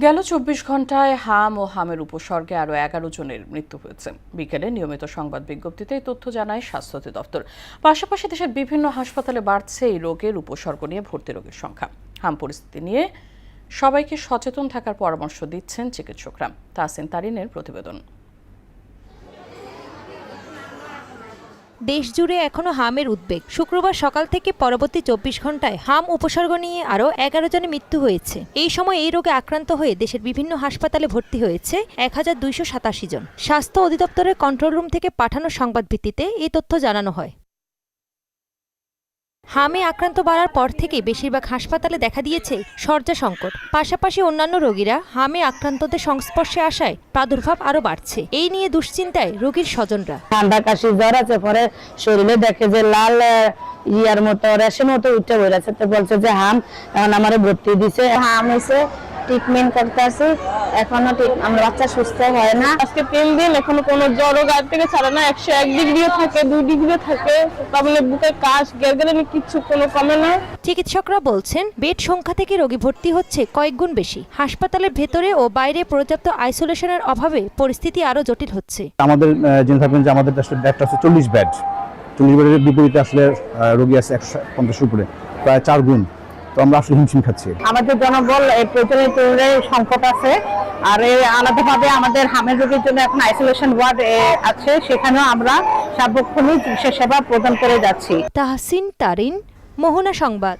গেল ২৪ ঘন্টায় হাম ও হামের উপসর্গে আরও ১১ জনের মৃত্যু হয়েছে। বিকেলে নিয়মিত সংবাদ বিজ্ঞপ্তিতে এই তথ্য জানায় স্বাস্থ্য অধিদপ্তর। পাশাপাশি দেশের বিভিন্ন হাসপাতালে বাড়ছে এই রোগের উপসর্গ নিয়ে ভর্তি রোগীর সংখ্যা। হাম পরিস্থিতি নিয়ে সবাইকে সচেতন থাকার পরামর্শ দিচ্ছেন চিকিৎসকরা। তাহসিন তারিনের প্রতিবেদন। দেশ জুড়ে এখনো হামের উদ্বেগ। শুক্রবার সকাল থেকে পরবর্তী ২৪ ঘন্টায় হাম উপসর্গ নিয়ে আরও ১১ জনের মৃত্যু হয়েছে। এই সময় এই রোগে আক্রান্ত হয়ে দেশের বিভিন্ন হাসপাতালে ভর্তি হয়েছে ১,২৮৭ জন। স্বাস্থ্য অধিদপ্তরের কন্ট্রোল রুম থেকে পাঠানো সংবাদ ভিত্তিতে এই তথ্য জানানো হয়। হামে আক্রান্ত বাড়ার পর থেকে বেশিরভাগ হাসপাতালে দেখা দিয়েছে শয্যা সংকট। পাশাপাশি অন্যান্য রোগীরা হামে আক্রান্তদের সংস্পর্শে আসায় প্রাদুর্ভাব আরও বাড়ছে। এই নিয়ে দুশ্চিন্তায় রোগীর স্বজনরা। ঠান্ডা কাশি জ্বর আছে, পরে শরীরে দেখে যে লাল ইয়ার মতো রেশের মতো উঠে বেড়েছে, তো বলছে যে হাম, এখন আমার ভর্তি দিছে। হাম হয়েছে, ট্রিটমেন্ট করতে আছে, এখনো আমার বাচ্চা সুস্থ হয় না। আজকে ৩ দিন এখনো কোনো জ্বরও গায়ে থেকে ছাড়ে না। ১০১ ডিগ্রিও থাকে, 2 ডিগ্রিও থাকে, তাহলে বুকে কাশ গেরগেরানি কিচ্ছু কোনো কমে না। চিকিৎসকরা বলছেন বেড সংখ্যা থেকে রোগী ভর্তি হচ্ছে কয়েক গুণ বেশি। হাসপাতালের ভেতরে ও বাইরে পর্যাপ্ত আইসোলেশনের অভাবে পরিস্থিতি আরও জটিল হচ্ছে। আমাদের জেনে থাকবেন যে আমাদের বেডটা আছে 40 বেড। 40 বেডের বিপরীতে আসলে রোগী আছে 150 উপরে, প্রায় 4 গুণ। তো আমরা আসলে হিমশিম খাচ্ছি। আমাদের জনবল প্রচলিত সংকট আছে, আর আলাদাভাবে আমাদের হামের রোগীর জন্য এখন আইসোলেশন ওয়ার্ড আছে, সেখানেও আমরা সার্বক্ষণিক সেবা প্রদান করে যাচ্ছি। তাহসিন তারিন, মোহনা সংবাদ।